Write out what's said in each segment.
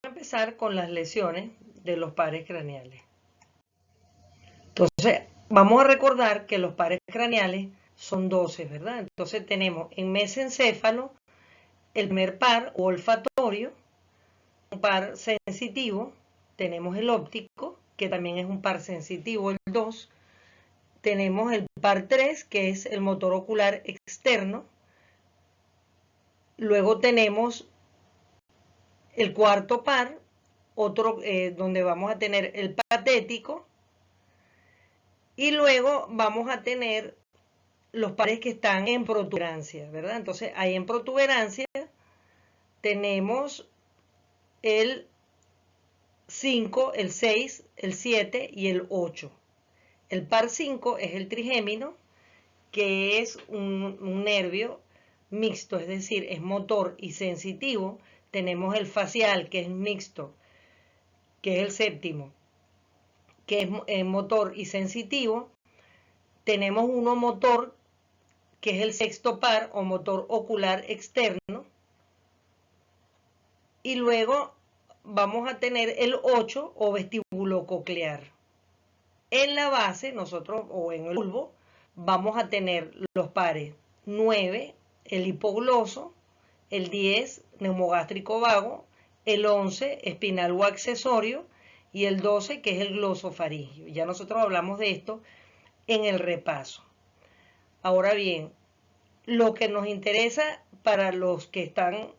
empezar con las lesiones de los pares craneales. Entonces, vamos a recordar que los pares craneales son 12, ¿verdad? Entonces tenemos en mesencéfalo el primer par o olfatorio, un par sensitivo, tenemos el óptico, que también es un par sensitivo, el 2, tenemos el par 3, que es el motor ocular externo, luego tenemos el cuarto par, otro donde vamos a tener el patético, y luego vamos a tener los pares que están en protuberancia, ¿verdad? Entonces, ahí en protuberancia tenemos el 5, el 6, el 7 y el 8. El par 5 es el trigémino, que es un nervio mixto, es decir, es motor y sensitivo. Tenemos el facial, que es mixto, que es el séptimo, que es motor y sensitivo. Tenemos uno motor, que es el sexto par o motor ocular externo. Y luego vamos a tener el 8 o vestíbulo coclear. En la base, nosotros, o en el bulbo, vamos a tener los pares 9, el hipogloso, el 10, neumogástrico vago, el 11, espinal o accesorio, y el 12, que es el glosofaringio. Ya nosotros hablamos de esto en el repaso. Ahora bien, lo que nos interesa para los que están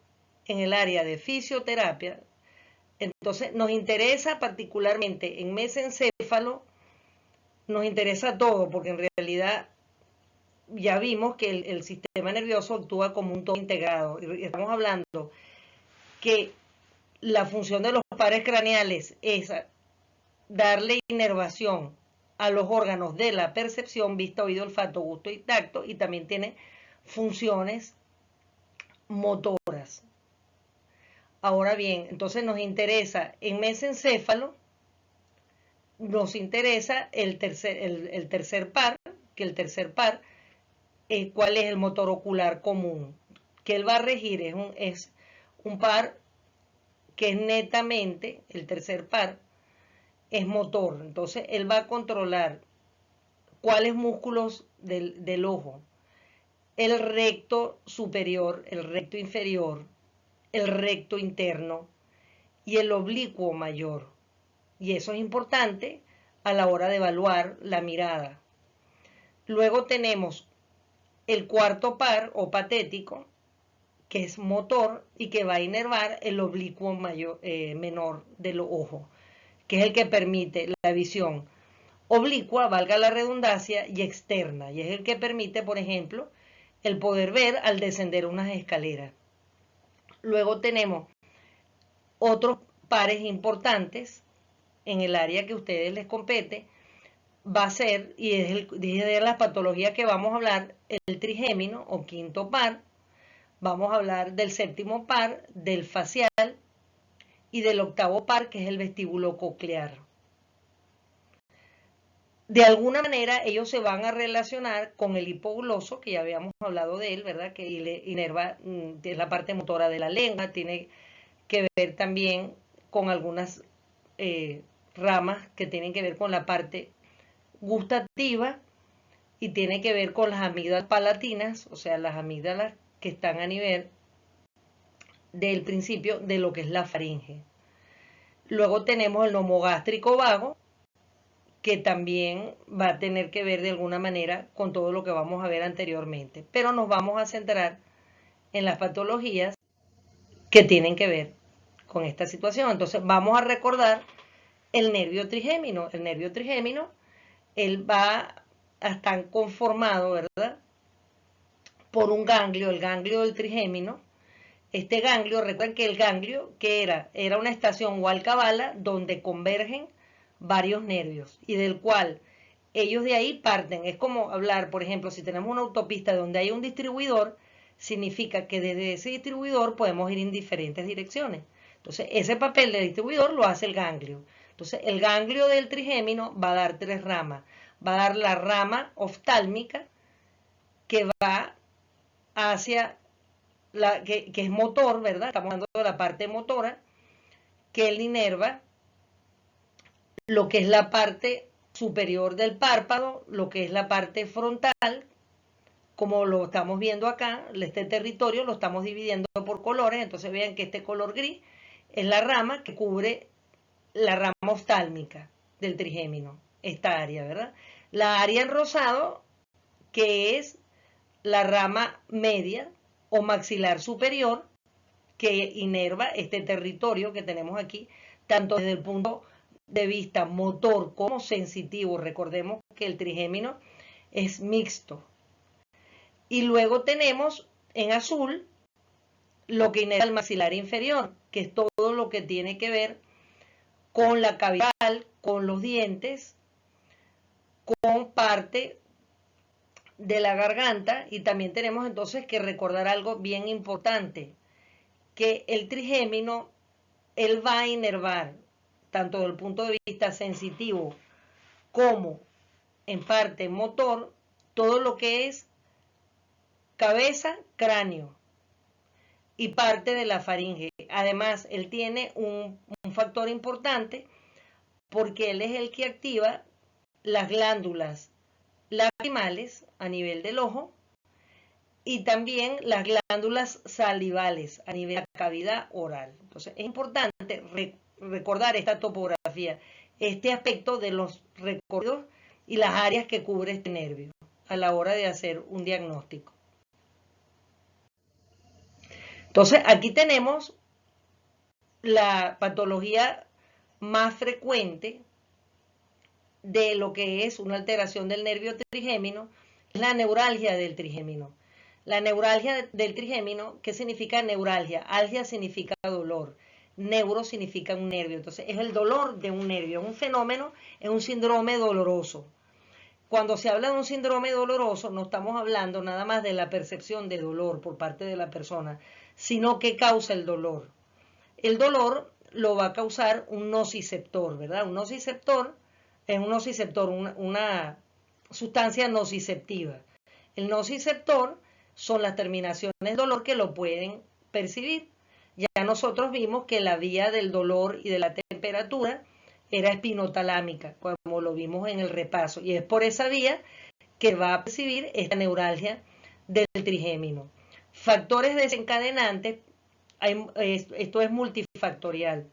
en el área de fisioterapia, entonces nos interesa particularmente en mesencéfalo, nos interesa todo, porque en realidad ya vimos que el sistema nervioso actúa como un todo integrado. Estamos hablando que la función de los pares craneales es darle inervación a los órganos de la percepción, vista, oído, olfato, gusto y tacto, y también tiene funciones motoras. Ahora bien, entonces nos interesa en mesencéfalo, nos interesa el tercer par, que el tercer par, ¿cuál es el motor ocular común? Que él va a regir es un par que es netamente, el tercer par, es motor. Entonces, él va a controlar cuáles músculos del ojo, el recto superior, el recto inferior, el recto interno y el oblicuo mayor. Y eso es importante a la hora de evaluar la mirada. Luego tenemos el cuarto par o patético, que es motor y que va a inervar el oblicuo menor del ojo, que es el que permite la visión oblicua, valga la redundancia, y externa, y es el que permite, por ejemplo, el poder ver al descender unas escaleras. Luego tenemos otros pares importantes en el área que a ustedes les compete, va a ser, y es de las patologías que vamos a hablar, el trigémino o quinto par, vamos a hablar del séptimo par, del facial y del octavo par, que es el vestíbulo coclear. De alguna manera ellos se van a relacionar con el hipogloso, que ya habíamos hablado de él, ¿verdad? Que inerva, es la parte motora de la lengua, tiene que ver también con algunas ramas que tienen que ver con la parte gustativa y tiene que ver con las amígdalas palatinas, o sea, las amígdalas que están a nivel del principio de lo que es la faringe. Luego tenemos el neumogástrico vago, que también va a tener que ver de alguna manera con todo lo que vamos a ver anteriormente. Pero nos vamos a centrar en las patologías que tienen que ver con esta situación. Entonces vamos a recordar el nervio trigémino. El nervio trigémino, él va a estar conformado, ¿verdad?, por un ganglio, el ganglio del trigémino. Este ganglio, recuerden que el ganglio, que era una estación o alcabala donde convergen varios nervios y del cual ellos de ahí parten. Es como hablar, por ejemplo, si tenemos una autopista donde hay un distribuidor, significa que desde ese distribuidor podemos ir en diferentes direcciones. Entonces, ese papel de distribuidor lo hace el ganglio. Entonces, el ganglio del trigémino va a dar 3 ramas. Va a dar la rama oftálmica, que va hacia que es motor, ¿verdad? Estamos hablando de la parte motora, que él inerva lo que es la parte superior del párpado, lo que es la parte frontal, como lo estamos viendo acá, este territorio lo estamos dividiendo por colores, entonces vean que este color gris es la rama que cubre la rama oftálmica del trigémino, esta área, ¿verdad? La área en rosado, que es la rama media o maxilar superior, que inerva este territorio que tenemos aquí, tanto desde el punto de vista motor como sensitivo. Recordemos que el trigémino es mixto. Y luego tenemos en azul lo que inerva el maxilar inferior, que es todo lo que tiene que ver con la cavidad, con los dientes, con parte de la garganta. Y también tenemos entonces que recordar algo bien importante, que el trigémino, él va a inervar, tanto desde el punto de vista sensitivo como en parte motor, todo lo que es cabeza, cráneo y parte de la faringe. Además, él tiene un factor importante porque él es el que activa las glándulas lacrimales a nivel del ojo y también las glándulas salivales a nivel de la cavidad oral. Entonces, es importante recordar esta topografía, este aspecto de los recorridos y las áreas que cubre este nervio a la hora de hacer un diagnóstico. Entonces, aquí tenemos la patología más frecuente de lo que es una alteración del nervio trigémino, es la neuralgia del trigémino. La neuralgia del trigémino, ¿qué significa neuralgia? Algia significa dolor, neuro significa un nervio, entonces es el dolor de un nervio, es un fenómeno, es un síndrome doloroso. Cuando se habla de un síndrome doloroso, no estamos hablando nada más de la percepción de dolor por parte de la persona, sino que causa el dolor. El dolor lo va a causar un nociceptor, ¿verdad? Un nociceptor es una sustancia nociceptiva. El nociceptor son las terminaciones del dolor que lo pueden percibir. Ya nosotros vimos que la vía del dolor y de la temperatura era espinotalámica, como lo vimos en el repaso, y es por esa vía que va a percibir esta neuralgia del trigémino. Factores desencadenantes, esto es multifactorial.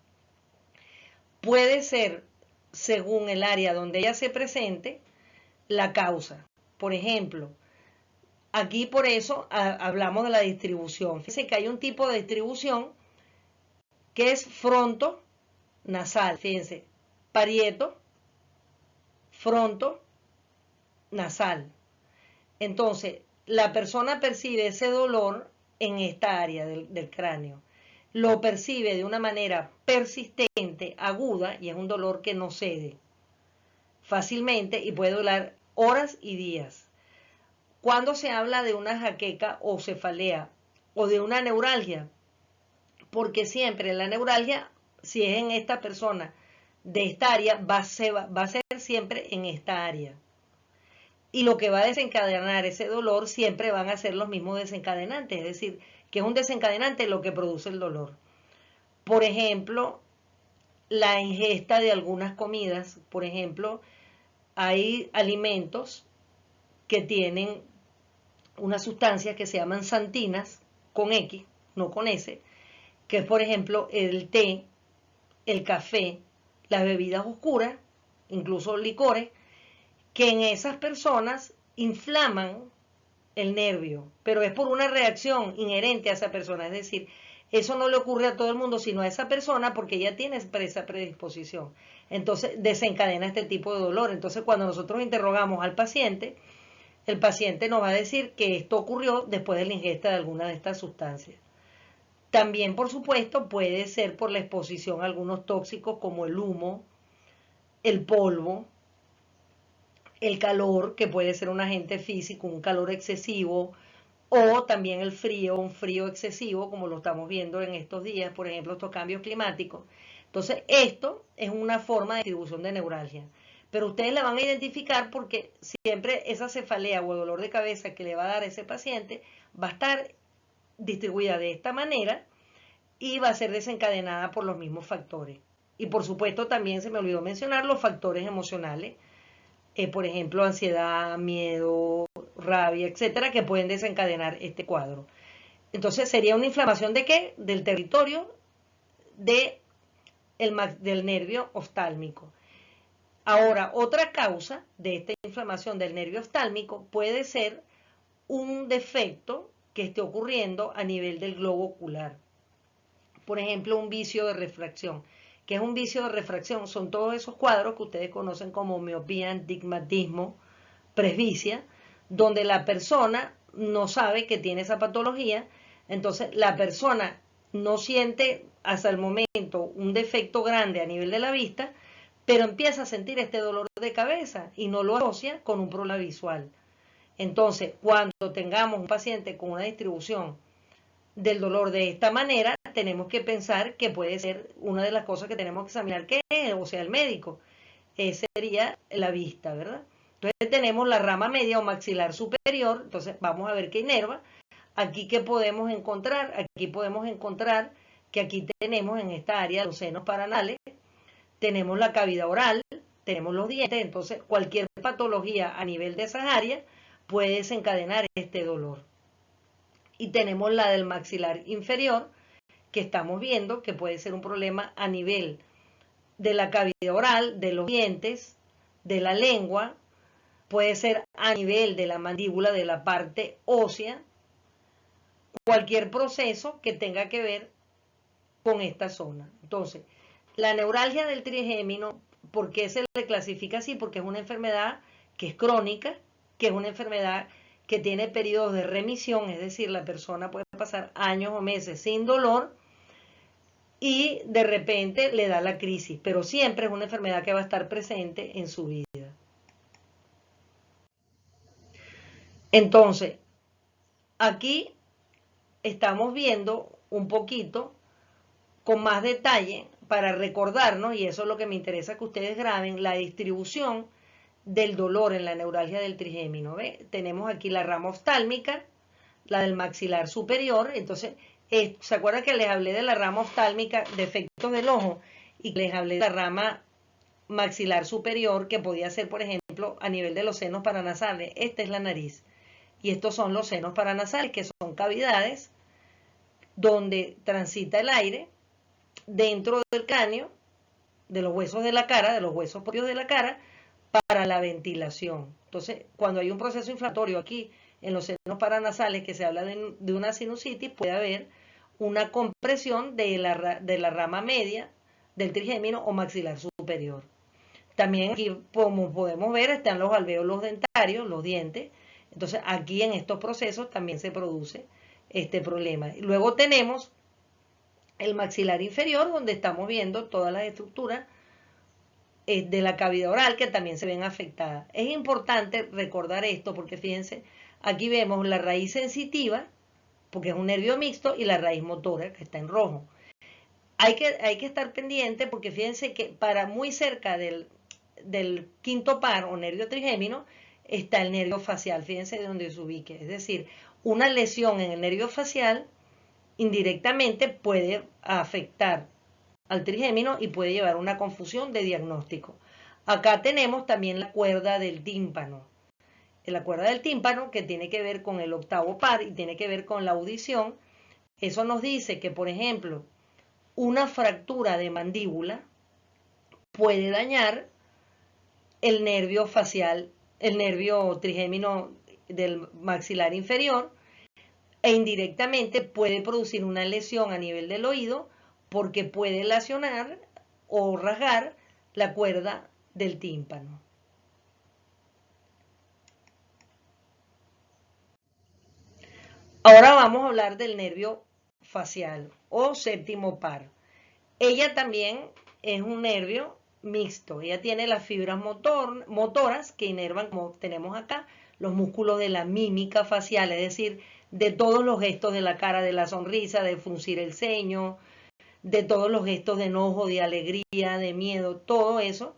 Puede ser, según el área donde ella se presente, la causa. Por ejemplo, aquí por eso hablamos de la distribución. Fíjense que hay un tipo de distribución que es fronto-nasal. Fíjense, parieto, fronto-nasal. Entonces, la persona percibe ese dolor en esta área del cráneo. Lo percibe de una manera persistente, aguda, y es un dolor que no cede fácilmente y puede durar horas y días. Cuando se habla de una jaqueca o cefalea o de una neuralgia, porque siempre la neuralgia, si es en esta persona de esta área, va a ser siempre en esta área. Y lo que va a desencadenar ese dolor siempre van a ser los mismos desencadenantes, es decir, que es un desencadenante lo que produce el dolor. Por ejemplo, la ingesta de algunas comidas, por ejemplo, hay alimentos que tienen unas sustancias que se llaman xantinas, con X, no con S, que es por ejemplo el té, el café, las bebidas oscuras, incluso licores, que en esas personas inflaman el nervio, pero es por una reacción inherente a esa persona, es decir, eso no le ocurre a todo el mundo, sino a esa persona porque ella tiene esa predisposición. Entonces desencadena este tipo de dolor. Entonces cuando nosotros interrogamos al paciente, el paciente nos va a decir que esto ocurrió después de la ingesta de alguna de estas sustancias. También, por supuesto, puede ser por la exposición a algunos tóxicos como el humo, el polvo, el calor, que puede ser un agente físico, un calor excesivo, o también el frío, un frío excesivo, como lo estamos viendo en estos días, por ejemplo, estos cambios climáticos. Entonces, esto es una forma de distribución de neuralgia. Pero ustedes la van a identificar porque siempre esa cefalea o dolor de cabeza que le va a dar a ese paciente va a estar distribuida de esta manera y va a ser desencadenada por los mismos factores. Y por supuesto también se me olvidó mencionar los factores emocionales, por ejemplo, ansiedad, miedo, rabia, etcétera, que pueden desencadenar este cuadro. Entonces sería una inflamación de qué? Del territorio del nervio oftálmico. Ahora, otra causa de esta inflamación del nervio oftálmico puede ser un defecto que esté ocurriendo a nivel del globo ocular. Por ejemplo, un vicio de refracción. ¿Qué es un vicio de refracción? Son todos esos cuadros que ustedes conocen como miopía, astigmatismo, presbicia, donde la persona no sabe que tiene esa patología, entonces la persona no siente hasta el momento un defecto grande a nivel de la vista, pero empieza a sentir este dolor de cabeza y no lo asocia con un problema visual. Entonces, cuando tengamos un paciente con una distribución del dolor de esta manera, tenemos que pensar que puede ser una de las cosas que tenemos que examinar, que es, o sea, el médico. Sería la vista, ¿verdad? Entonces tenemos la rama media o maxilar superior, entonces vamos a ver qué inerva. Aquí qué podemos encontrar, aquí podemos encontrar que aquí tenemos en esta área los senos paranales, tenemos la cavidad oral, tenemos los dientes, entonces cualquier patología a nivel de esas áreas puede desencadenar este dolor. Y tenemos la del maxilar inferior, que estamos viendo que puede ser un problema a nivel de la cavidad oral, de los dientes, de la lengua, puede ser a nivel de la mandíbula, de la parte ósea, cualquier proceso que tenga que ver con esta zona. Entonces, la neuralgia del trigémino, ¿por qué se le clasifica así? Porque es una enfermedad que es crónica, que es una enfermedad que tiene periodos de remisión, es decir, la persona puede pasar años o meses sin dolor y de repente le da la crisis, pero siempre es una enfermedad que va a estar presente en su vida. Entonces, aquí estamos viendo un poquito con más detalle para recordarnos, y eso es lo que me interesa que ustedes graben, la distribución del dolor en la neuralgia del trigémino. ¿Ve? Tenemos aquí la rama oftálmica, la del maxilar superior, entonces, ¿se acuerdan que les hablé de la rama oftálmica, defectos del ojo, y les hablé de la rama maxilar superior, que podía ser, por ejemplo, a nivel de los senos paranasales? Esta es la nariz, y estos son los senos paranasales, que son cavidades donde transita el aire dentro del cráneo, de los huesos de la cara, de los huesos propios de la cara, para la ventilación. Entonces, cuando hay un proceso inflamatorio aquí en los senos paranasales, que se habla de una sinusitis, puede haber una compresión de la rama media del trigémino o maxilar superior. También aquí, como podemos ver, están los alvéolos dentarios, los dientes. Entonces, aquí en estos procesos también se produce este problema. Luego tenemos el maxilar inferior, donde estamos viendo todas las estructuras de la cavidad oral que también se ven afectadas. Es importante recordar esto porque fíjense, aquí vemos la raíz sensitiva, porque es un nervio mixto, y la raíz motora, que está en rojo. Hay que estar pendiente porque fíjense que para muy cerca del quinto par o nervio trigémino está el nervio facial, fíjense de dónde se ubique. Es decir, una lesión en el nervio facial indirectamente puede afectar al trigémino y puede llevar a una confusión de diagnóstico. Acá tenemos también la cuerda del tímpano. La cuerda del tímpano que tiene que ver con el octavo par y tiene que ver con la audición. Eso nos dice que, por ejemplo, una fractura de mandíbula puede dañar el nervio facial, el nervio trigémino del maxilar inferior, e indirectamente puede producir una lesión a nivel del oído porque puede lesionar o rasgar la cuerda del tímpano. Ahora vamos a hablar del nervio facial o séptimo par. Ella también es un nervio mixto. Ella tiene las fibras motoras que inervan, como tenemos acá, los músculos de la mímica facial, es decir, de todos los gestos de la cara, de la sonrisa, de fruncir el ceño, de todos los gestos de enojo, de alegría, de miedo, todo eso.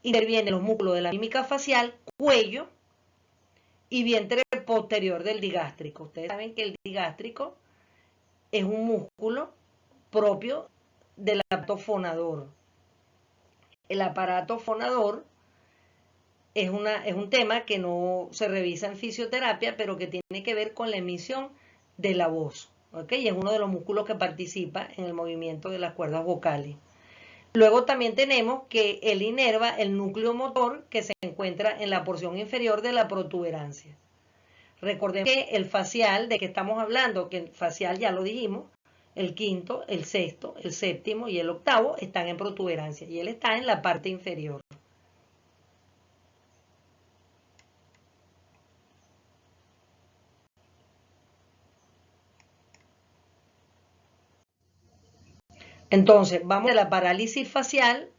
Intervienen los músculos de la mímica facial, cuello y vientre posterior del digástrico. Ustedes saben que el digástrico es un músculo propio del aparato fonador. El aparato fonador es un tema que no se revisa en fisioterapia, pero que tiene que ver con la emisión de la voz, ¿ok? Y es uno de los músculos que participa en el movimiento de las cuerdas vocales. Luego también tenemos que él inerva el núcleo motor que se encuentra en la porción inferior de la protuberancia. Recordemos que el facial, ¿de qué estamos hablando? Que el facial ya lo dijimos, el quinto, el sexto, el séptimo y el octavo están en protuberancia y él está en la parte inferior. Entonces, vamos a la parálisis facial,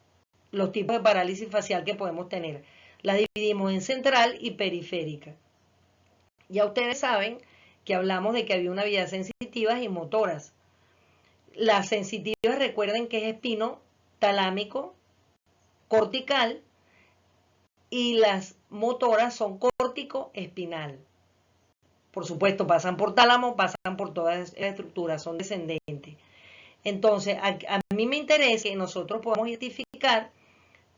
los tipos de parálisis facial que podemos tener. Las dividimos en central y periférica. Ya ustedes saben que hablamos de que había una vías sensitivas y motoras. Las sensitivas, recuerden que es espino talámico, cortical, y las motoras son córtico-espinal. Por supuesto, pasan por tálamo, pasan por todas las estructuras, son descendentes. Entonces, a mí me interesa que nosotros podamos identificar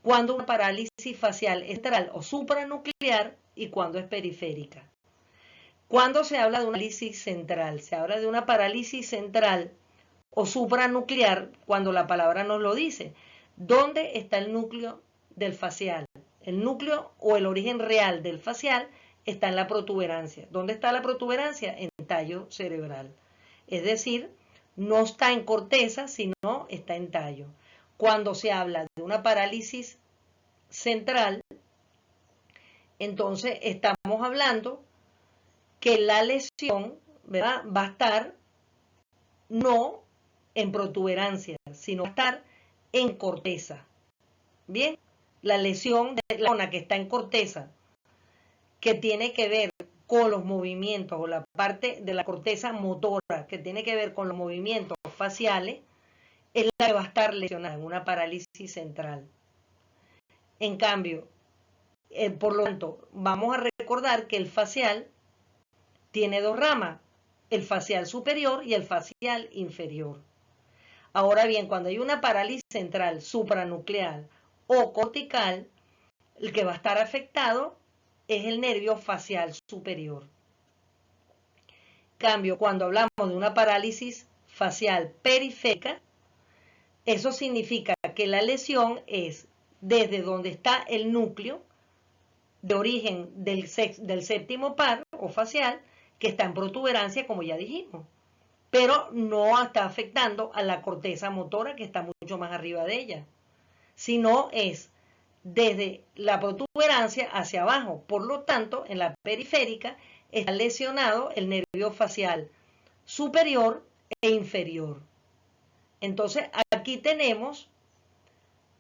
cuándo una parálisis facial es central o supranuclear y cuándo es periférica. Cuando se habla de una parálisis central, se habla de una parálisis central o supranuclear cuando la palabra nos lo dice. ¿Dónde está el núcleo del facial? El núcleo o el origen real del facial está en la protuberancia. ¿Dónde está la protuberancia? En el tallo cerebral. Es decir, no está en corteza, sino está en tallo. Cuando se habla de una parálisis central, entonces estamos hablando que la lesión, ¿verdad?, va a estar no en protuberancia, sino va a estar en corteza. Bien, la lesión de la zona que está en corteza, que tiene que ver con los movimientos o la parte de la corteza motora que tiene que ver con los movimientos faciales, es la que va a estar lesionada en una parálisis central. En cambio, por lo tanto, vamos a recordar que el facial tiene dos ramas, el facial superior y el facial inferior. Ahora bien, cuando hay una parálisis central, supranuclear o cortical, el que va a estar afectado es el nervio facial superior. En cambio, cuando hablamos de una parálisis facial periférica, eso significa que la lesión es desde donde está el núcleo de origen del séptimo par o facial, que está en protuberancia, como ya dijimos, pero no está afectando a la corteza motora que está mucho más arriba de ella, sino es desde la protuberancia hacia abajo. Por lo tanto, en la periférica está lesionado el nervio facial superior e inferior. Entonces, aquí tenemos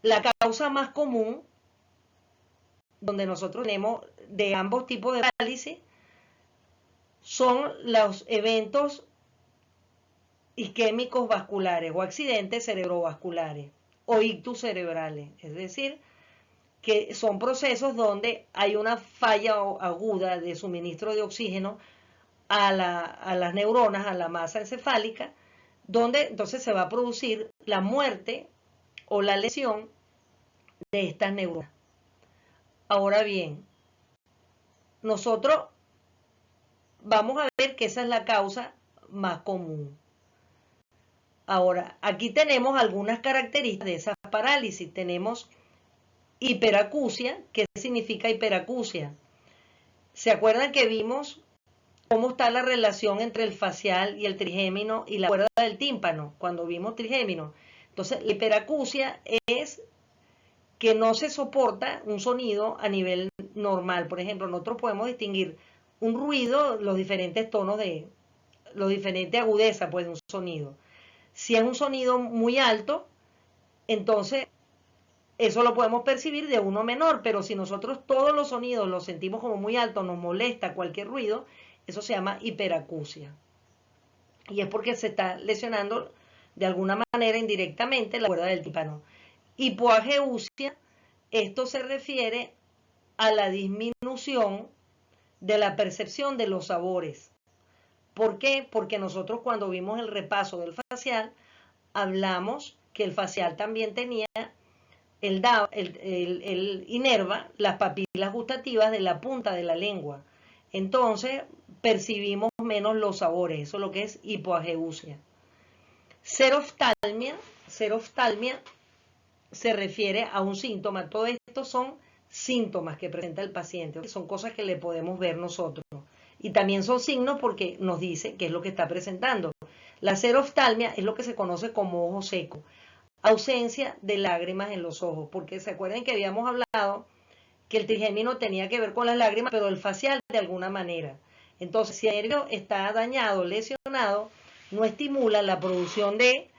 la causa más común donde nosotros tenemos de ambos tipos de parálisis, son los eventos isquémicos vasculares o accidentes cerebrovasculares o ictus cerebrales, es decir, que son procesos donde hay una falla aguda de suministro de oxígeno a las neuronas, a la masa encefálica, donde entonces se va a producir la muerte o la lesión de estas neuronas. Ahora bien, nosotros vamos a ver que esa es la causa más común. Ahora, aquí tenemos algunas características de esa parálisis. Tenemos hiperacusia. ¿Qué significa hiperacusia? ¿Se acuerdan que vimos cómo está la relación entre el facial y el trigémino y la cuerda del tímpano cuando vimos trigémino? Entonces, la hiperacusia es que no se soporta un sonido a nivel normal. Por ejemplo, nosotros podemos distinguir un ruido, los diferentes tonos de, los diferentes agudezas pues, de un sonido. Si es un sonido muy alto, entonces eso lo podemos percibir de uno menor, pero si nosotros todos los sonidos los sentimos como muy altos, nos molesta cualquier ruido, eso se llama hiperacusia. Y es porque se está lesionando de alguna manera indirectamente la cuerda del tímpano. Hipoageusia, esto se refiere a la disminución de la percepción de los sabores. ¿Por qué? Porque nosotros cuando vimos el repaso del facial, hablamos que el facial también tenía, el inerva las papilas gustativas de la punta de la lengua. Entonces percibimos menos los sabores, eso es lo que es hipoageusia. Seroftalmia se refiere a un síntoma. Todos estos son síntomas que presenta el paciente, son cosas que le podemos ver nosotros. Y también son signos porque nos dice qué es lo que está presentando. La seroftalmia es lo que se conoce como ojo seco, ausencia de lágrimas en los ojos, porque se acuerdan que habíamos hablado que el trigémino tenía que ver con las lágrimas, pero el facial de alguna manera. Entonces, si el nervio está dañado, lesionado, no estimula la producción de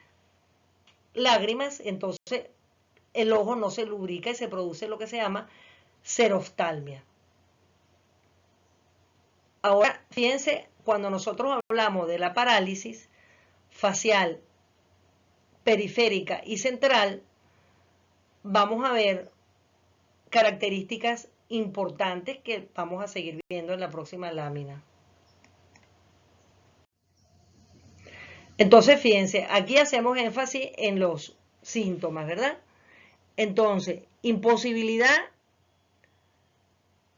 lágrimas, entonces el ojo no se lubrica y se produce lo que se llama seroftalmia. Ahora, fíjense, cuando nosotros hablamos de la parálisis facial, periférica y central, vamos a ver características importantes que vamos a seguir viendo en la próxima lámina. Entonces, fíjense, aquí hacemos énfasis en los síntomas, ¿verdad? Entonces, imposibilidad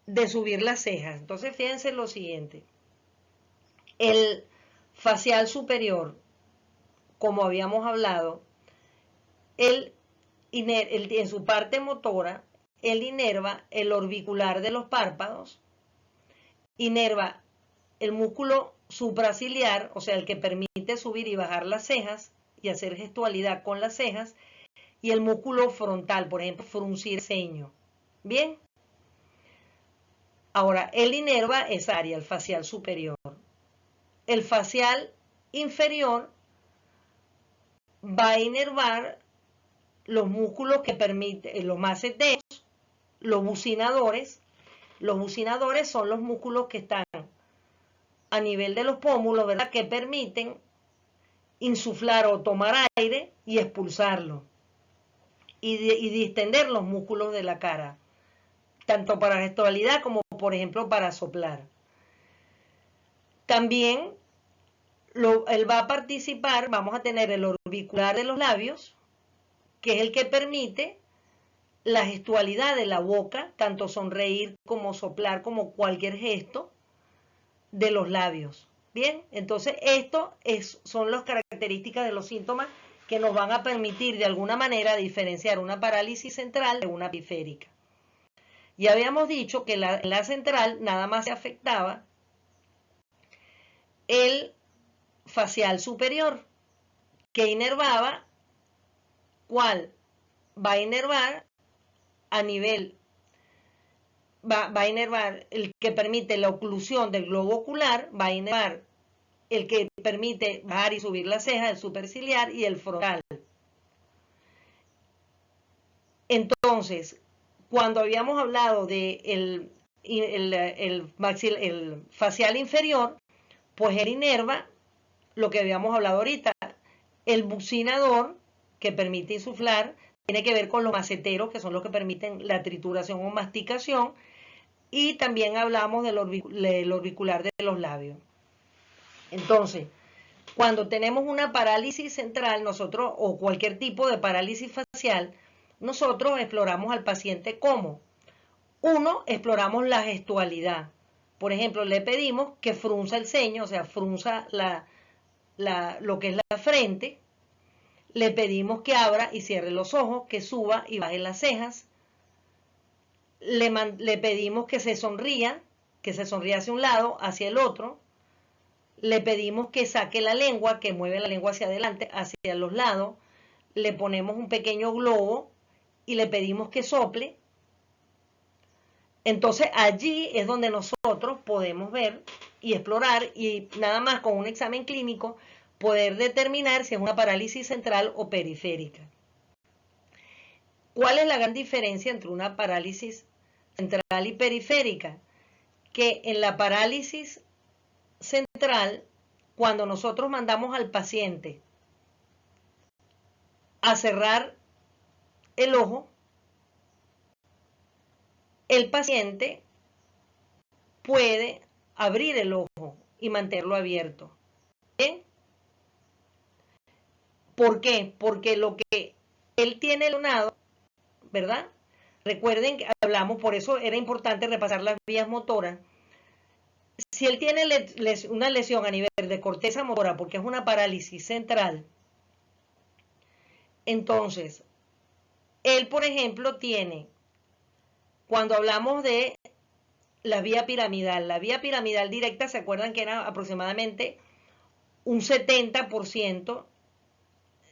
de subir las cejas. Entonces, fíjense lo siguiente. El facial superior, como habíamos hablado, en su parte motora, él inerva el orbicular de los párpados, inerva el músculo supraciliar, o sea, el que permite subir y bajar las cejas y hacer gestualidad con las cejas, y el músculo frontal, por ejemplo, fruncir el ceño. Bien. Ahora, él inerva esa área, el facial superior. El facial inferior va a inervar los músculos que permiten, los maceteos, los bucinadores. Los bucinadores son los músculos que están a nivel de los pómulos, ¿verdad? Que permiten insuflar o tomar aire y expulsarlo. Y distender los músculos de la cara, tanto para gestualidad como, por ejemplo, para soplar. También él va a participar, vamos a tener el orbicular de los labios, que es el que permite la gestualidad de la boca, tanto sonreír como soplar, como cualquier gesto de los labios. Bien, entonces esto son las características de los síntomas que nos van a permitir de alguna manera diferenciar una parálisis central de una periférica. Ya habíamos dicho que la central nada más se afectaba el facial superior, que inervaba, ¿cuál? Va a inervar a nivel, va a inervar el que permite la oclusión del globo ocular, va a inervar el que permite bajar y subir la ceja, el superciliar y el frontal. Entonces, cuando habíamos hablado de el facial inferior, pues él inerva lo que habíamos hablado ahorita, el bucinador que permite insuflar, tiene que ver con los maceteros, que son los que permiten la trituración o masticación, y también hablamos del orbicular de los labios. Entonces, cuando tenemos una parálisis central, nosotros, o cualquier tipo de parálisis facial, nosotros exploramos al paciente ¿cómo? Uno, exploramos la gestualidad. Por ejemplo, le pedimos que frunza el ceño, o sea, frunza lo que es la frente. Le pedimos que abra y cierre los ojos, que suba y baje las cejas. Le pedimos que se sonría hacia un lado, hacia el otro. Le pedimos que saque la lengua, que mueve la lengua hacia adelante, hacia los lados. Le ponemos un pequeño globo y le pedimos que sople. Entonces allí es donde nosotros podemos ver y explorar, y nada más con un examen clínico poder determinar si es una parálisis central o periférica. ¿Cuál es la gran diferencia entre una parálisis central y periférica? Que en la parálisis central, cuando nosotros mandamos al paciente a cerrar el ojo, el paciente puede abrir el ojo y mantenerlo abierto. ¿Bien? ¿Por qué? Porque lo que él tiene lesionado, ¿verdad? Recuerden que hablamos, por eso era importante repasar las vías motoras. Si él tiene una lesión a nivel de corteza motora, porque es una parálisis central, entonces, él, por ejemplo, tiene, cuando hablamos de la vía piramidal directa, ¿se acuerdan que era aproximadamente un 70%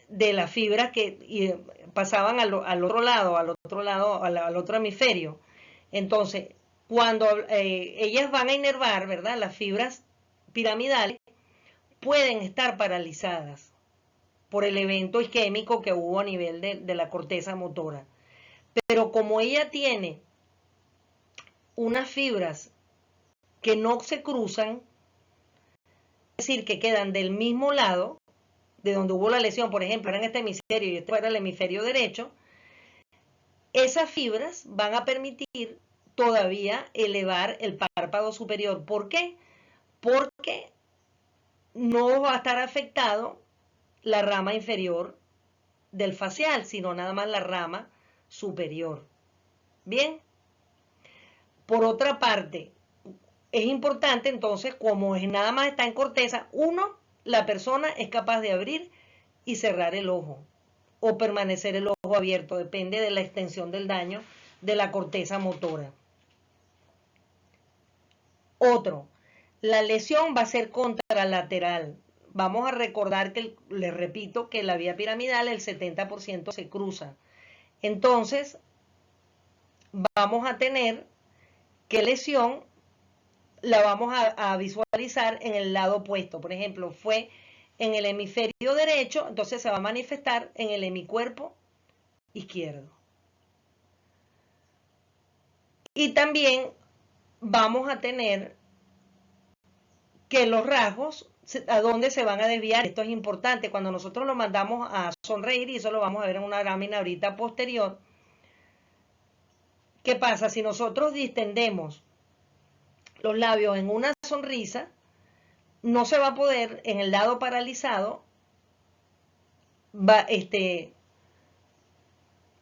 de las fibras que pasaban al otro lado, al otro hemisferio? Entonces, cuando ellas van a inervar, ¿verdad? Las fibras piramidales pueden estar paralizadas por el evento isquémico que hubo a nivel de la corteza motora. Pero como ella tiene unas fibras que no se cruzan, es decir, que quedan del mismo lado de donde hubo la lesión, por ejemplo, era en este hemisferio y este era el hemisferio derecho, esas fibras van a permitir todavía elevar el párpado superior. ¿Por qué? Porque no va a estar afectado la rama inferior del facial, sino nada más la rama superior. Bien. Por otra parte, es importante entonces, como nada más está en corteza, uno, la persona es capaz de abrir y cerrar el ojo o permanecer el ojo abierto, depende de la extensión del daño de la corteza motora. Otro, la lesión va a ser contralateral. Vamos a recordar que, les repito, que la vía piramidal el 70% se cruza. Entonces, vamos a tener que lesión la vamos a visualizar en el lado opuesto. Por ejemplo, fue en el hemisferio derecho, entonces se va a manifestar en el hemicuerpo izquierdo. Y también vamos a tener que los rasgos, a dónde se van a desviar. Esto es importante. Cuando nosotros lo mandamos a sonreír, y eso lo vamos a ver en una lámina ahorita posterior, ¿qué pasa? Si nosotros distendemos los labios en una sonrisa, no se va a poder, en el lado paralizado,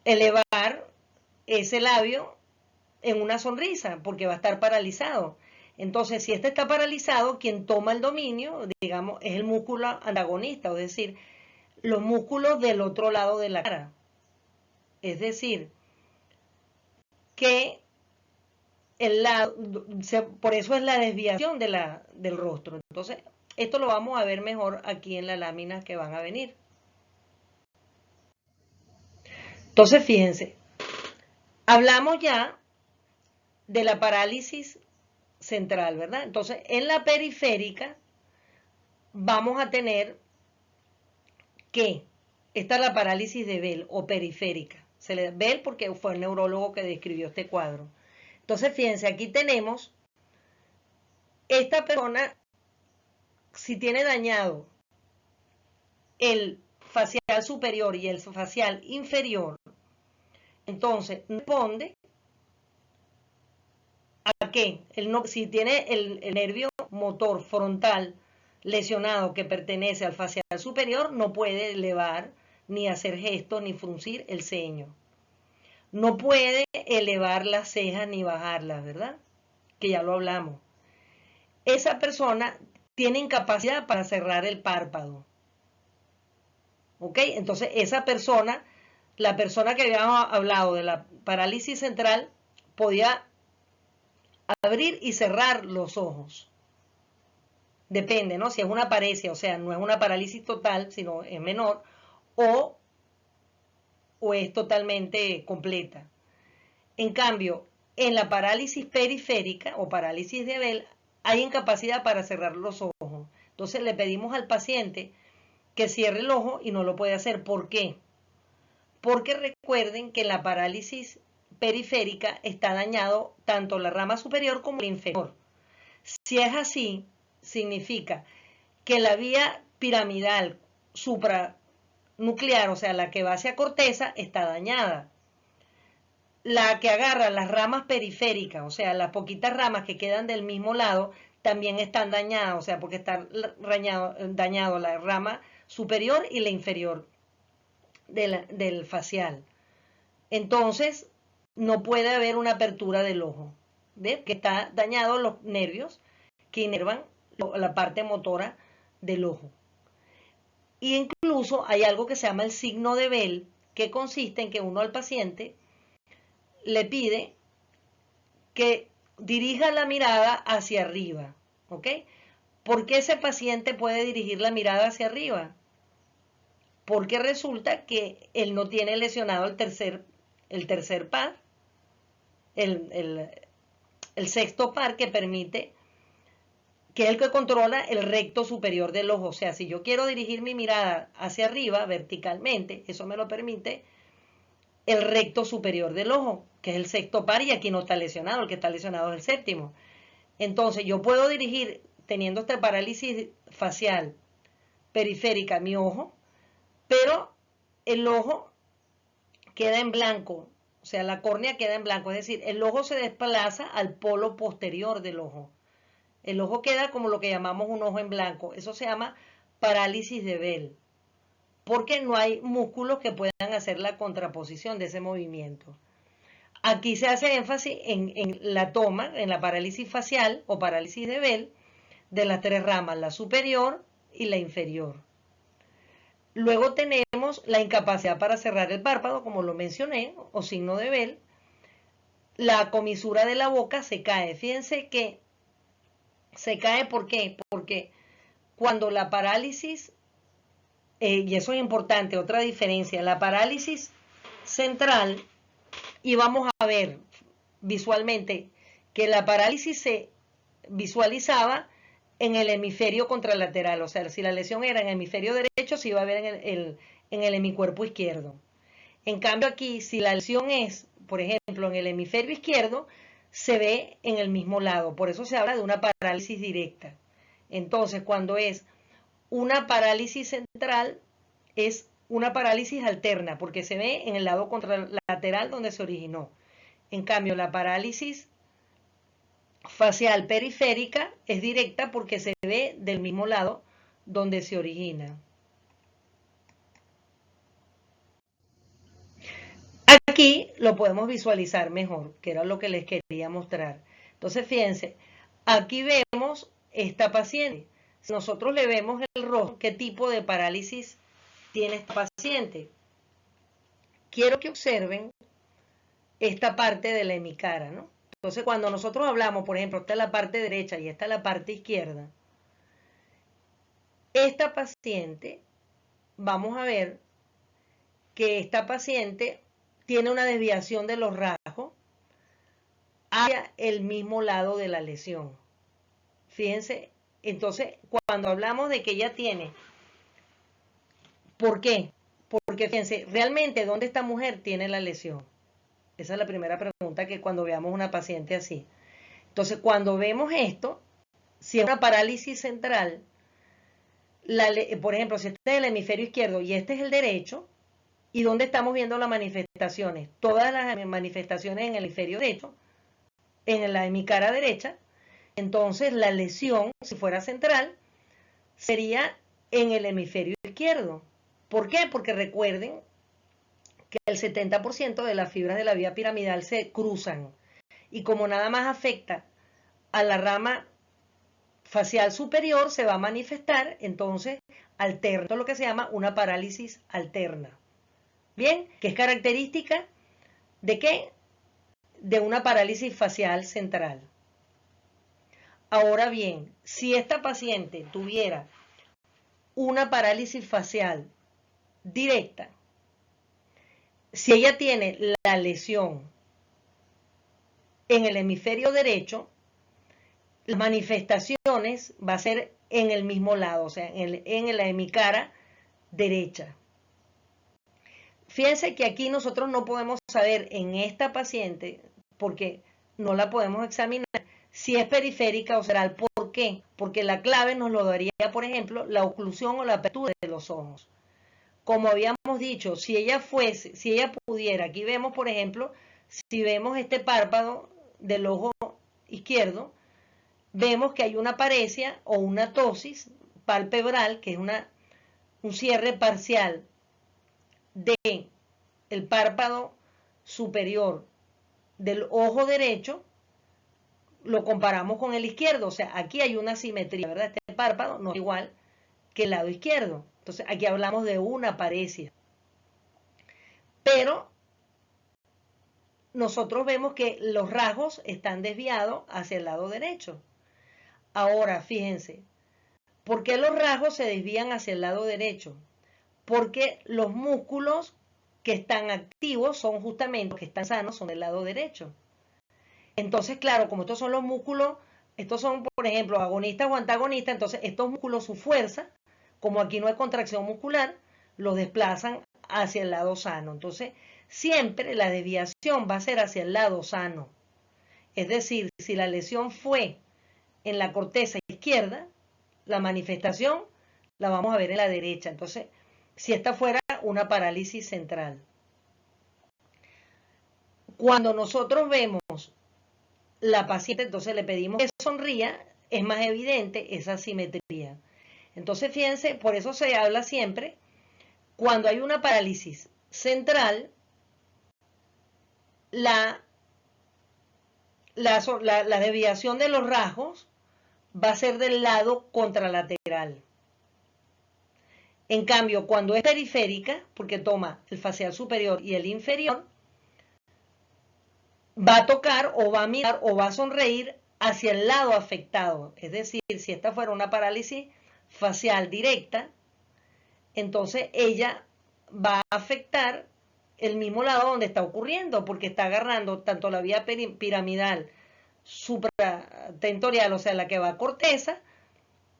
elevar ese labio en una sonrisa, porque va a estar paralizado. Entonces, si este está paralizado, quien toma el dominio, digamos, es el músculo antagonista, es decir, los músculos del otro lado de la cara. Es decir, que por eso es la desviación del rostro. Entonces, esto lo vamos a ver mejor aquí en las láminas que van a venir. Entonces, fíjense, hablamos ya de la parálisis central, ¿verdad? Entonces, en la periférica vamos a tener que esta es la parálisis de Bell o periférica. Se le da Bell porque fue el neurólogo que describió este cuadro. Entonces, fíjense, aquí tenemos esta persona, si tiene dañado el facial superior y el facial inferior, entonces responde a qué. Si tiene el nervio motor frontal lesionado que pertenece al facial superior, no puede elevar, ni hacer gestos, ni fruncir el ceño. No puede elevar las cejas ni bajarlas, ¿verdad? Que ya lo hablamos. Esa persona tiene incapacidad para cerrar el párpado. ¿Ok? Entonces, esa persona, la persona que habíamos hablado de la parálisis central, podía abrir y cerrar los ojos. Depende, ¿no? Si es una paresia, o sea, no es una parálisis total, sino es menor, o es totalmente completa. En cambio, en la parálisis periférica o parálisis de Bell, hay incapacidad para cerrar los ojos. Entonces le pedimos al paciente que cierre el ojo y no lo puede hacer. ¿Por qué? Porque recuerden que en la parálisis periférica está dañado tanto la rama superior como la inferior. Si es así, significa que la vía piramidal supranuclear, o sea, la que va hacia corteza, está dañada. La que agarra las ramas periféricas, o sea, las poquitas ramas que quedan del mismo lado, también están dañadas, o sea, porque está dañado la rama superior y la inferior. del facial. Entonces, no puede haber una apertura del ojo, ¿ves? Que está dañado los nervios que inervan la parte motora del ojo. Y incluso hay algo que se llama el signo de Bell, que consiste en que uno al paciente le pide que dirija la mirada hacia arriba, ¿ok? ¿Por qué ese paciente puede dirigir la mirada hacia arriba? Porque resulta que él no tiene lesionado el tercer par, el sexto par que permite, que es el que controla el recto superior del ojo. O sea, si yo quiero dirigir mi mirada hacia arriba verticalmente, eso me lo permite el recto superior del ojo, que es el sexto par, y aquí no está lesionado, el que está lesionado es el séptimo. Entonces yo puedo dirigir, teniendo esta parálisis facial periférica, mi ojo, pero el ojo queda en blanco, o sea, la córnea queda en blanco, es decir, el ojo se desplaza al polo posterior del ojo. El ojo queda como lo que llamamos un ojo en blanco. Eso se llama parálisis de Bell, porque no hay músculos que puedan hacer la contraposición de ese movimiento. Aquí se hace énfasis en la toma, en la parálisis facial o parálisis de Bell, de las tres ramas, la superior y la inferior. Luego tenemos la incapacidad para cerrar el párpado, como lo mencioné, o signo de Bell. La comisura de la boca se cae. Fíjense que se cae, ¿por qué? Porque cuando la parálisis, y eso es importante, otra diferencia, la parálisis central, y vamos a ver visualmente que la parálisis se visualizaba en el hemisferio contralateral, o sea, si la lesión era en el hemisferio derecho, se iba a ver en el hemicuerpo izquierdo. En cambio aquí, si la lesión es, por ejemplo, en el hemisferio izquierdo, se ve en el mismo lado. Por eso se habla de una parálisis directa. Entonces, cuando es una parálisis central, es una parálisis alterna, porque se ve en el lado contralateral donde se originó. En cambio, la parálisis facial periférica es directa porque se ve del mismo lado donde se origina. Aquí lo podemos visualizar mejor, que era lo que les quería mostrar. Entonces, fíjense, aquí vemos esta paciente. Si nosotros le vemos el rostro, ¿qué tipo de parálisis tiene esta paciente? Quiero que observen esta parte de la hemicara, ¿no? Entonces, cuando nosotros hablamos, por ejemplo, esta es la parte derecha y esta es la parte izquierda, esta paciente, vamos a ver que esta paciente tiene una desviación de los rasgos hacia el mismo lado de la lesión. Fíjense, entonces, cuando hablamos de que ella tiene, ¿por qué? Porque fíjense, realmente, ¿dónde esta mujer tiene la lesión? Esa es la primera pregunta que cuando veamos una paciente así. Entonces, cuando vemos esto, si es una parálisis central, por ejemplo, si este es el hemisferio izquierdo y este es el derecho, ¿y dónde estamos viendo las manifestaciones? Todas las manifestaciones en el hemisferio derecho, en la hemicara derecha. Entonces, la lesión, si fuera central, sería en el hemisferio izquierdo. ¿Por qué? Porque recuerden que el 70% de las fibras de la vía piramidal se cruzan. Y como nada más afecta a la rama facial superior, se va a manifestar, entonces, alterna. Esto es lo que se llama una parálisis alterna. Bien, que es característica ¿de qué? De una parálisis facial central. Ahora bien, si esta paciente tuviera una parálisis facial directa, si ella tiene la lesión en el hemisferio derecho, las manifestaciones va a ser en el mismo lado, o sea, en la hemicara derecha. Fíjense que aquí nosotros no podemos saber en esta paciente, porque no la podemos examinar, si es periférica o central. ¿Por qué? Porque la clave nos lo daría, por ejemplo, la oclusión o la apertura de los ojos. Como habíamos dicho, si ella pudiera, aquí vemos, por ejemplo, si vemos este párpado del ojo izquierdo, vemos que hay una paresia o una ptosis palpebral, que es un cierre parcial de el párpado superior del ojo derecho, lo comparamos con el izquierdo. O sea, aquí hay una simetría, ¿verdad? Este párpado no es igual que el lado izquierdo. Entonces, aquí hablamos de una paresia. Pero nosotros vemos que los rasgos están desviados hacia el lado derecho. Ahora, fíjense, ¿por qué los rasgos se desvían hacia el lado derecho? Porque los músculos que están activos son justamente los que están sanos, son del lado derecho. Entonces, claro, como estos son los músculos, estos son, por ejemplo, agonistas o antagonistas, entonces estos músculos, su fuerza, como aquí no hay contracción muscular, los desplazan hacia el lado sano. Entonces, siempre la desviación va a ser hacia el lado sano. Es decir, si la lesión fue en la corteza izquierda, la manifestación la vamos a ver en la derecha. Entonces, si esta fuera una parálisis central. Cuando nosotros vemos la paciente, entonces le pedimos que sonría, es más evidente esa simetría. Entonces, fíjense, por eso se habla siempre, cuando hay una parálisis central, la desviación de los rasgos va a ser del lado contralateral. En cambio, cuando es periférica, porque toma el facial superior y el inferior, va a tocar o va a mirar o va a sonreír hacia el lado afectado. Es decir, si esta fuera una parálisis facial directa, entonces ella va a afectar el mismo lado donde está ocurriendo, porque está agarrando tanto la vía piramidal supratentorial, o sea, la que va a corteza,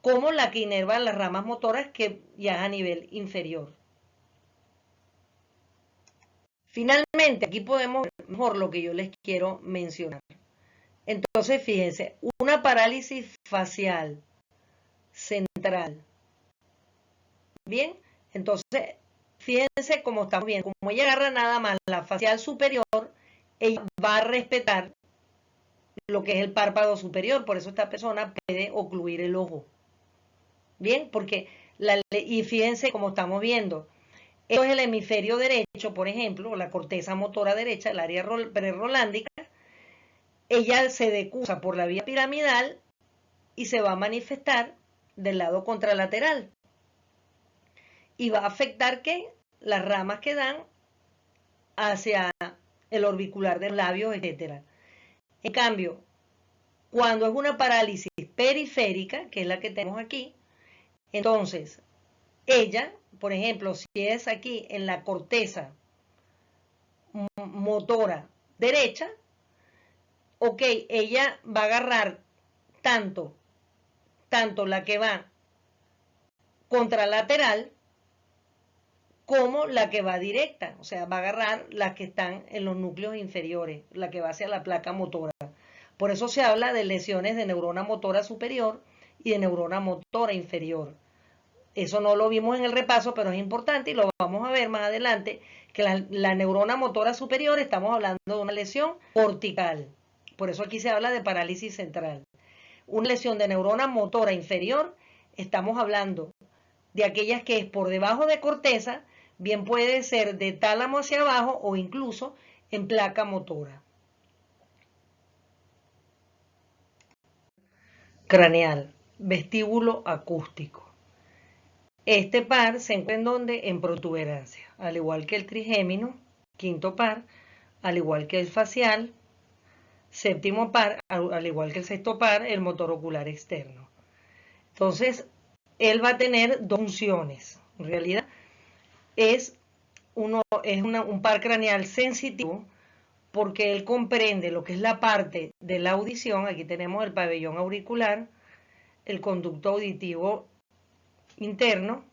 como la que inerva las ramas motoras, que ya es a nivel inferior. Finalmente, aquí podemos ver mejor lo que yo les quiero mencionar. Entonces, fíjense, una parálisis facial central. Bien, entonces, fíjense cómo estamos viendo. Como ella agarra nada más la facial superior, ella va a respetar lo que es el párpado superior. Por eso esta persona puede ocluir el ojo. Bien, porque y fíjense cómo estamos viendo. Esto es el hemisferio derecho, por ejemplo, la corteza motora derecha, el área prerolándica. Ella se decusa por la vía piramidal y se va a manifestar del lado contralateral. Y va a afectar que las ramas que dan hacia el orbicular de los labios, etc. En cambio, cuando es una parálisis periférica, que es la que tenemos aquí, entonces ella, por ejemplo, si es aquí en la corteza motora derecha, ok, ella va a agarrar tanto la que va contralateral como la que va directa, o sea, va a agarrar las que están en los núcleos inferiores, la que va hacia la placa motora. Por eso se habla de lesiones de neurona motora superior y de neurona motora inferior. Eso no lo vimos en el repaso, pero es importante y lo vamos a ver más adelante, que la neurona motora superior, estamos hablando de una lesión cortical. Por eso aquí se habla de parálisis central. Una lesión de neurona motora inferior, estamos hablando de aquellas que es por debajo de corteza, bien puede ser de tálamo hacia abajo o incluso en placa motora. Craneal, vestíbulo acústico. Este par se encuentra en donde? En protuberancia, al igual que el trigémino, quinto par, al igual que el facial, séptimo par, al igual que el sexto par, el motor ocular externo. Entonces, él va a tener dos funciones. En realidad, es un par craneal sensitivo porque él comprende lo que es la parte de la audición. Aquí tenemos el pabellón auricular, el conducto auditivo interno.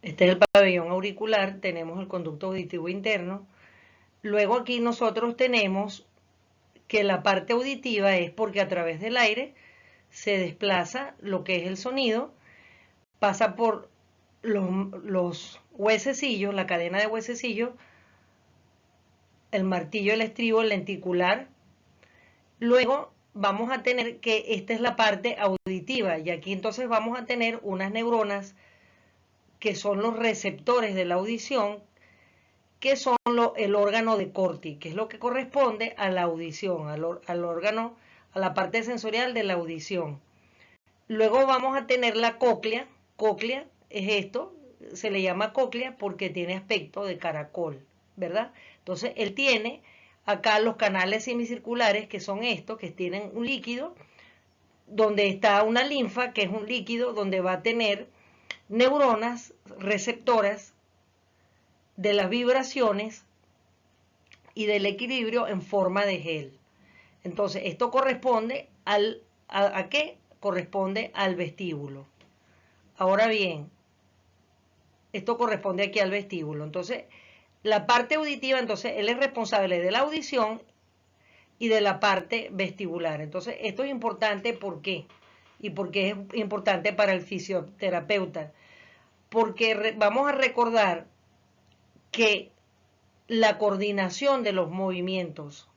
Este es el pabellón auricular, tenemos el conducto auditivo interno. Luego aquí nosotros tenemos que la parte auditiva es porque a través del aire se desplaza lo que es el sonido, pasa por los huesecillos, la cadena de huesecillos, el martillo, el estribo, el lenticular. Luego vamos a tener que esta es la parte auditiva y aquí entonces vamos a tener unas neuronas que son los receptores de la audición, que son el órgano de Corti, que es lo que corresponde a la audición, al órgano, a la parte sensorial de la audición. Luego vamos a tener la cóclea. Cóclea es esto, se le llama cóclea porque tiene aspecto de caracol, ¿verdad? Entonces él tiene acá los canales semicirculares, que son estos, que tienen un líquido, donde está una linfa, que es un líquido donde va a tener neuronas receptoras de las vibraciones y del equilibrio en forma de gel. Entonces, esto corresponde ¿a qué? Corresponde al vestíbulo. Ahora bien, esto corresponde aquí al vestíbulo. Entonces, la parte auditiva, entonces, él es responsable de la audición y de la parte vestibular. Entonces, esto es importante, ¿por qué? Y por qué es importante para el fisioterapeuta. Porque vamos a recordar que la coordinación de los movimientos,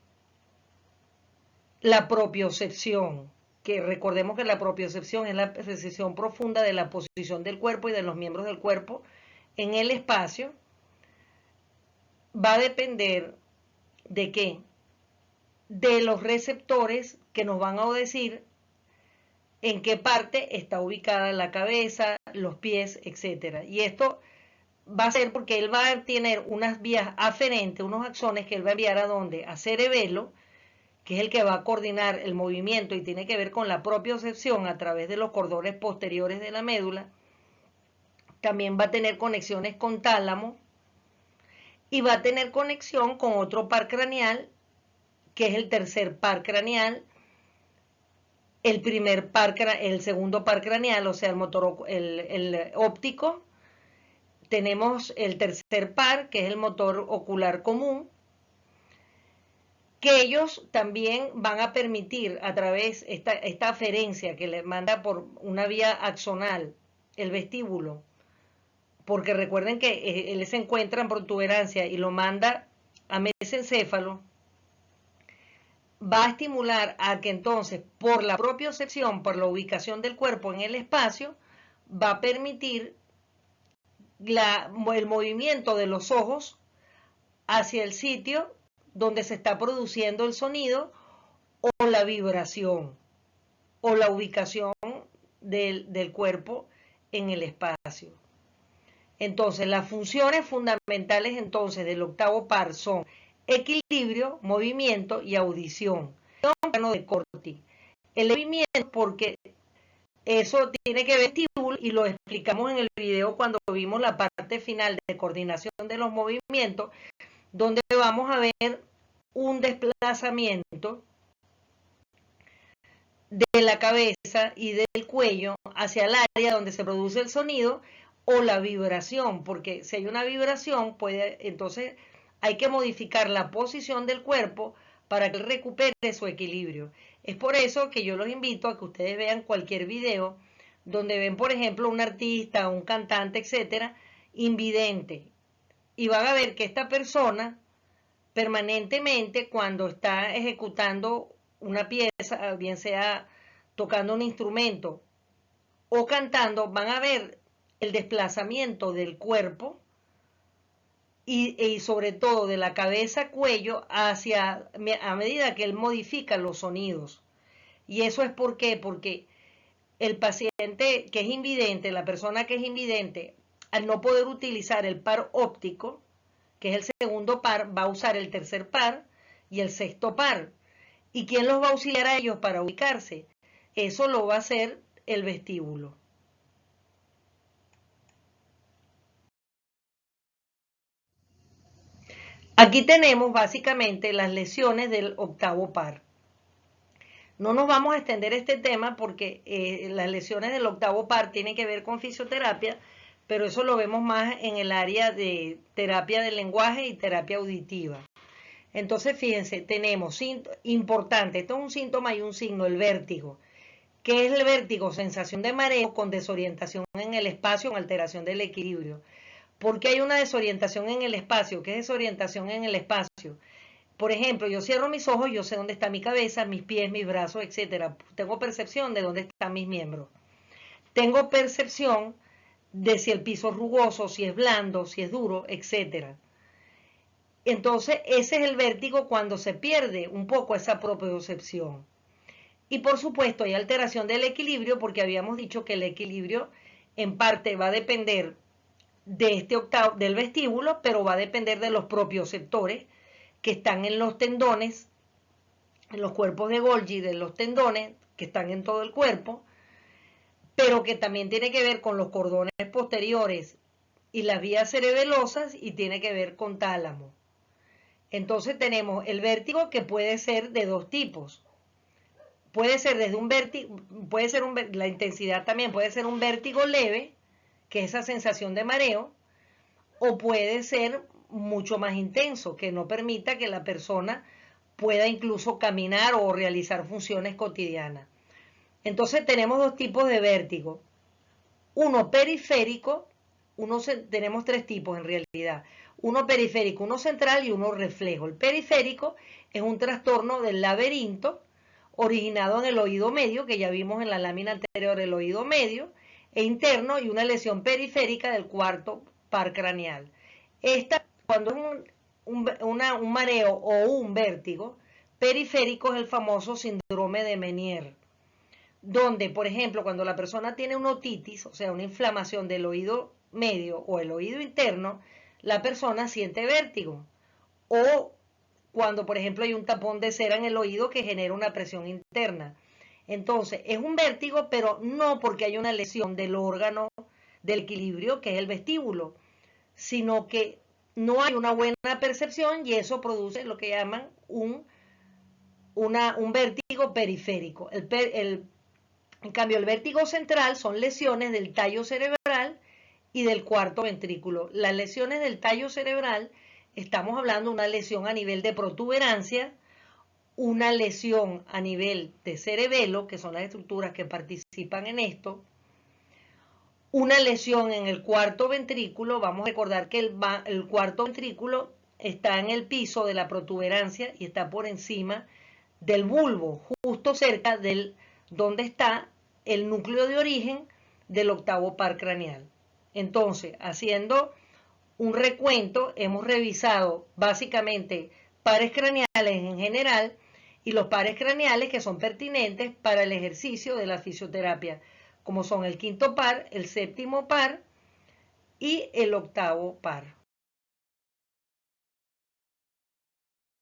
la propiocepción, que recordemos que la propiocepción es la percepción profunda de la posición del cuerpo y de los miembros del cuerpo en el espacio, va a depender ¿de qué? De los receptores que nos van a decir en qué parte está ubicada la cabeza, los pies, etc. Y esto va a ser porque él va a tener unas vías aferentes, unos axones que él va a enviar a dónde? A cerebelo, que es el que va a coordinar el movimiento y tiene que ver con la propiocepción a través de los cordones posteriores de la médula. También va a tener conexiones con tálamo y va a tener conexión con otro par craneal, que es el tercer par craneal, el segundo par craneal, o sea, el óptico. Tenemos el tercer par, que es el motor ocular común, que ellos también van a permitir a través de esta aferencia que le manda por una vía axonal el vestíbulo, porque recuerden que él se encuentra en protuberancia y lo manda a mesencéfalo, va a estimular a que entonces por la propiocepción, por la ubicación del cuerpo en el espacio, va a permitir el movimiento de los ojos hacia el sitio donde se está produciendo el sonido o la vibración o la ubicación del cuerpo en el espacio. Entonces, las funciones fundamentales entonces del octavo par son equilibrio, movimiento y audición. De Corti. El movimiento, porque eso tiene que ver vestíbulo y lo explicamos en el video cuando vimos la parte final de coordinación de los movimientos, donde vamos a ver un desplazamiento de la cabeza y del cuello hacia el área donde se produce el sonido o la vibración, porque si hay una vibración, entonces hay que modificar la posición del cuerpo para que recupere su equilibrio. Es por eso que yo los invito a que ustedes vean cualquier video donde ven, por ejemplo, un artista, un cantante, etcétera, invidente, y van a ver que esta persona permanentemente, cuando está ejecutando una pieza, bien sea tocando un instrumento o cantando, van a ver el desplazamiento del cuerpo y sobre todo de la cabeza a cuello a medida que él modifica los sonidos. Y eso es ¿por qué? Porque el paciente que es invidente, la persona que es invidente, al no poder utilizar el par óptico, que es el segundo par, va a usar el tercer par y el sexto par. ¿Y quién los va a auxiliar a ellos para ubicarse? Eso lo va a hacer el vestíbulo. Aquí tenemos básicamente las lesiones del octavo par. No nos vamos a extender este tema porque las lesiones del octavo par tienen que ver con fisioterapia, pero eso lo vemos más en el área de terapia del lenguaje y terapia auditiva. Entonces, fíjense, tenemos, importante, esto es un síntoma y un signo, el vértigo. ¿Qué es el vértigo? Sensación de mareo con desorientación en el espacio, con alteración del equilibrio. ¿Por qué hay una desorientación en el espacio? ¿Qué es desorientación en el espacio? Por ejemplo, yo cierro mis ojos, yo sé dónde está mi cabeza, mis pies, mis brazos, etc. Tengo percepción de dónde están mis miembros. Tengo percepción de si el piso es rugoso, si es blando, si es duro, etc. Entonces, ese es el vértigo cuando se pierde un poco esa propiocepción. Y por supuesto, hay alteración del equilibrio, porque habíamos dicho que el equilibrio en parte va a depender de este octavo, del vestíbulo, pero va a depender de los propioceptores que están en los tendones, en los cuerpos de Golgi, de los tendones que están en todo el cuerpo, pero que también tiene que ver con los cordones posteriores y las vías cerebelosas y tiene que ver con tálamo. Entonces tenemos el vértigo que puede ser de dos tipos. Puede ser desde un vértigo, la intensidad también puede ser un vértigo leve, que es esa sensación de mareo, o puede ser mucho más intenso, que no permita que la persona pueda incluso caminar o realizar funciones cotidianas. Entonces tenemos dos tipos de vértigo. Uno periférico, tenemos tres tipos en realidad. Uno periférico, uno central y uno reflejo. El periférico es un trastorno del laberinto originado en el oído medio, que ya vimos en la lámina anterior, el oído medio, e interno, y una lesión periférica del cuarto par craneal. Cuando es un mareo o un vértigo periférico, es el famoso síndrome de Meniere, donde, por ejemplo, cuando la persona tiene una otitis, o sea, una inflamación del oído medio o el oído interno, la persona siente vértigo. O cuando, por ejemplo, hay un tapón de cera en el oído que genera una presión interna. Entonces, es un vértigo, pero no porque hay una lesión del órgano del equilibrio, que es el vestíbulo, sino que no hay una buena percepción y eso produce lo que llaman un vértigo periférico. En cambio, el vértigo central son lesiones del tallo cerebral y del cuarto ventrículo. Las lesiones del tallo cerebral, estamos hablando de una lesión a nivel de protuberancia, una lesión a nivel de cerebelo, que son las estructuras que participan en esto, una lesión en el cuarto ventrículo. Vamos a recordar que el cuarto ventrículo está en el piso de la protuberancia y está por encima del bulbo, justo cerca del donde está el núcleo de origen del octavo par craneal. Entonces, haciendo un recuento, hemos revisado básicamente pares craneales en general y los pares craneales que son pertinentes para el ejercicio de la fisioterapia, como son el quinto par, el séptimo par y el octavo par.